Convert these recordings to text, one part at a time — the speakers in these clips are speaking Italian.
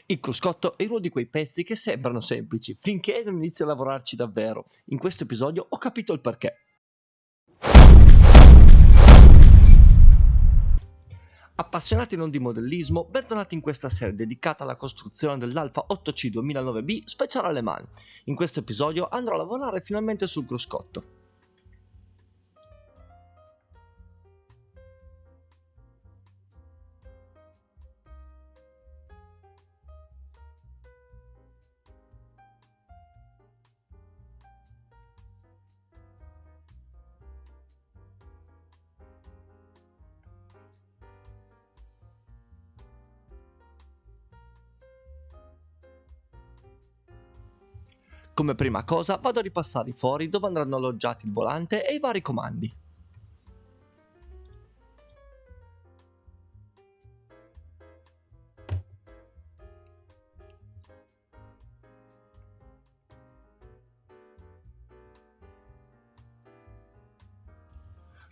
Il cruscotto è uno di quei pezzi che sembrano semplici, finché non inizi a lavorarci davvero. In questo episodio ho capito il perché. Appassionati non di modellismo, bentornati in questa serie dedicata alla costruzione dell'Alfa 8C 2009B Special Le Mans. In questo episodio andrò a lavorare finalmente sul cruscotto. Come prima cosa vado a ripassare i fori dove andranno alloggiati il volante e i vari comandi.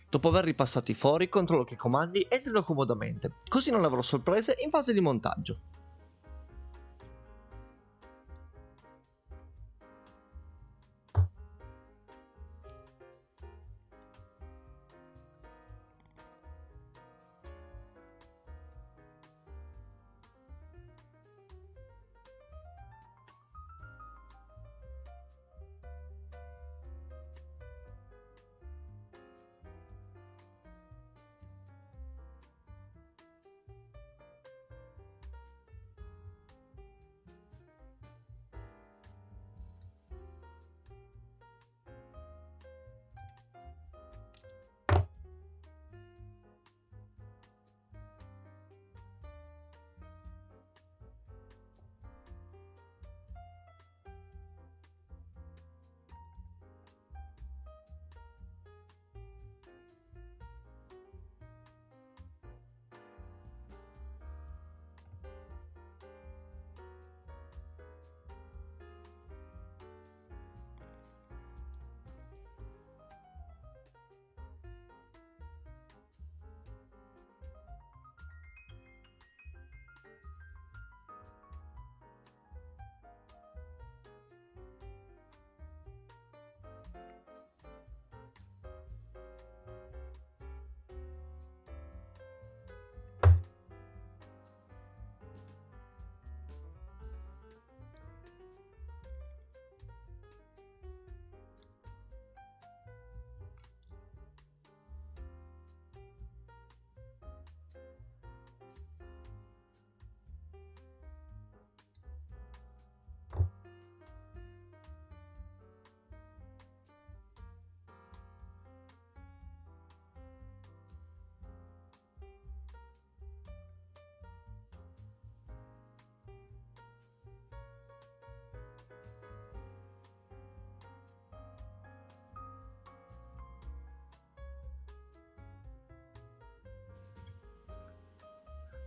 Dopo aver ripassato i fori, controllo che i comandi entrino comodamente, così non avrò sorprese in fase di montaggio.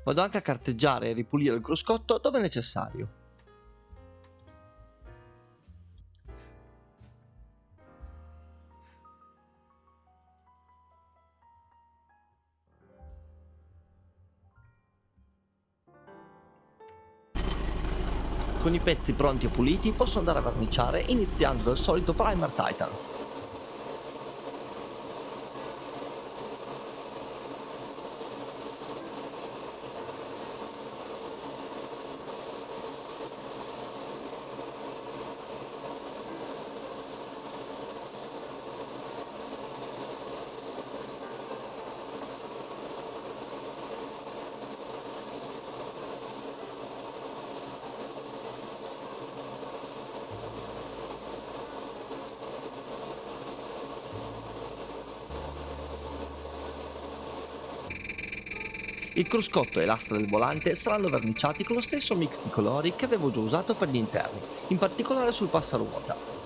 Vado anche a carteggiare e ripulire il cruscotto dove è necessario. Con i pezzi pronti e puliti posso andare a verniciare iniziando dal solito Primer Titans. Il cruscotto e l'asta del volante saranno verniciati con lo stesso mix di colori che avevo già usato per gli interni, in particolare sul passaruota.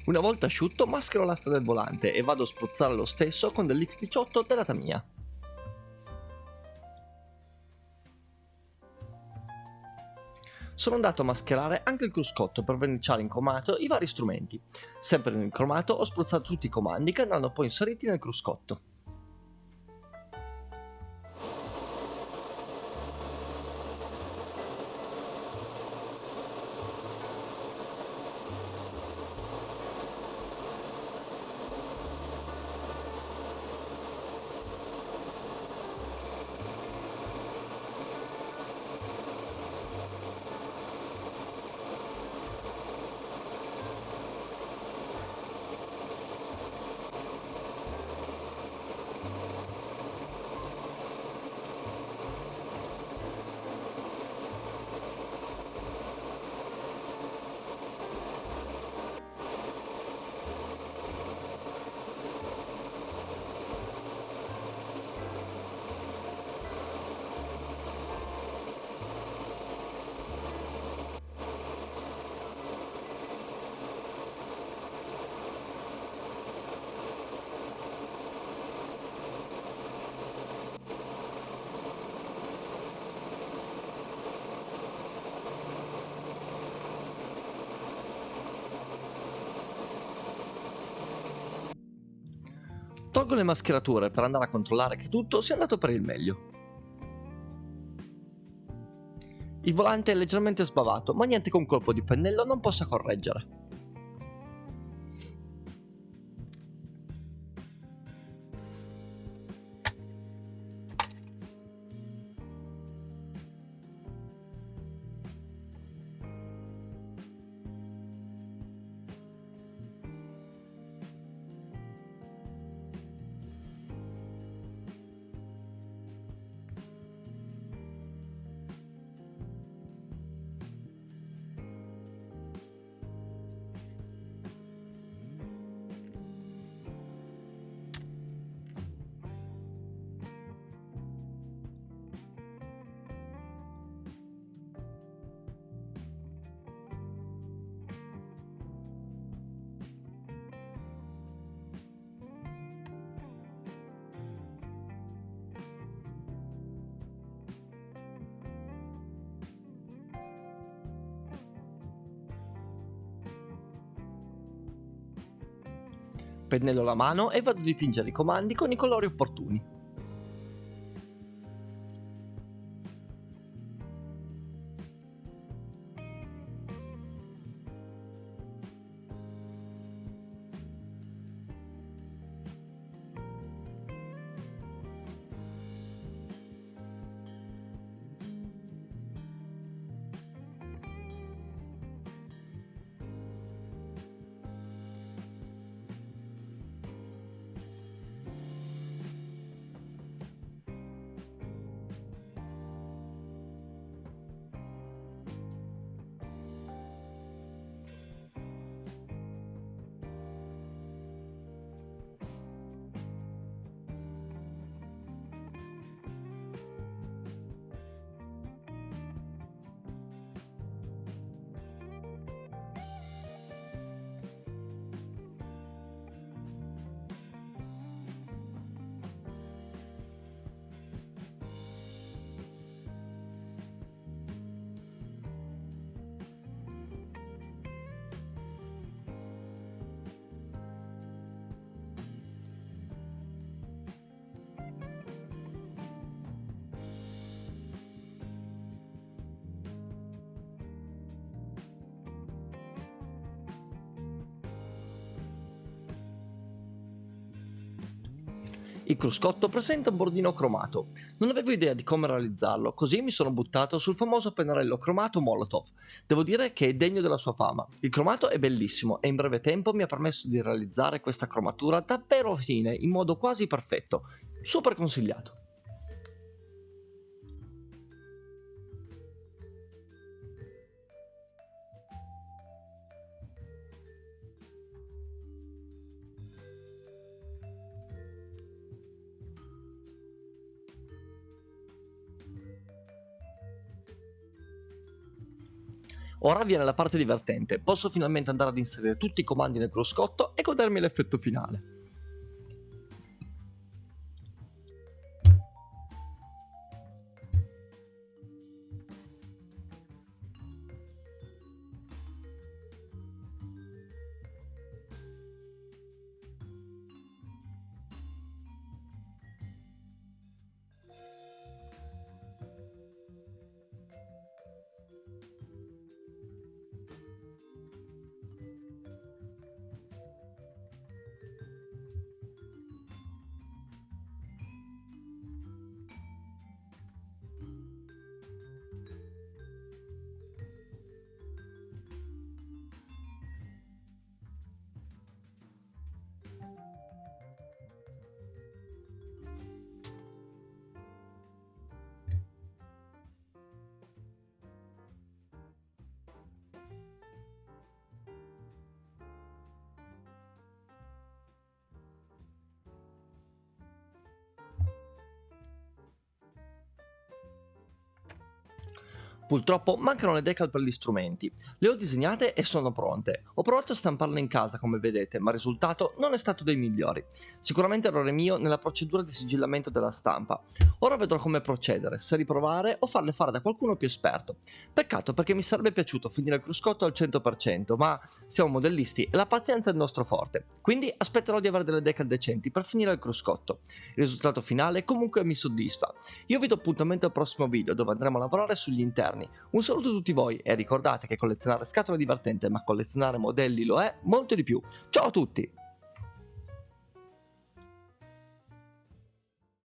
Una volta asciutto maschero l'asta del volante e vado a spruzzare lo stesso con dell'X18 della Tamiya. Sono andato a mascherare anche il cruscotto per verniciare in cromato i vari strumenti. Sempre nel cromato ho spruzzato tutti i comandi che andranno poi inseriti nel cruscotto. Tolgo le mascherature per andare a controllare che tutto sia andato per il meglio. Il volante è leggermente sbavato, ma niente che un colpo di pennello non possa correggere. Pennello alla mano e vado a dipingere i comandi con i colori opportuni. Il cruscotto presenta un bordino cromato. Non avevo idea di come realizzarlo, così mi sono buttato sul famoso pennarello cromato Molotov. Devo dire che è degno della sua fama. Il cromato è bellissimo e in breve tempo mi ha permesso di realizzare questa cromatura davvero fine, in modo quasi perfetto. Super consigliato. Ora viene la parte divertente, posso finalmente andare ad inserire tutti i comandi nel cruscotto e godermi l'effetto finale. Purtroppo mancano le decal per gli strumenti. Le ho disegnate e sono pronte. Ho provato a stamparle in casa come vedete, ma il risultato non è stato dei migliori. Sicuramente errore mio nella procedura di sigillamento della stampa. Ora vedrò come procedere, se riprovare o farle fare da qualcuno più esperto. Peccato perché mi sarebbe piaciuto finire il cruscotto al 100%, ma siamo modellisti e la pazienza è il nostro forte. Quindi aspetterò di avere delle decal decenti per finire il cruscotto. Il risultato finale comunque mi soddisfa. Io vi do appuntamento al prossimo video dove andremo a lavorare sugli interni. Un saluto a tutti voi e ricordate che collezionare scatole è divertente, ma collezionare modelli lo è molto di più. Ciao a tutti!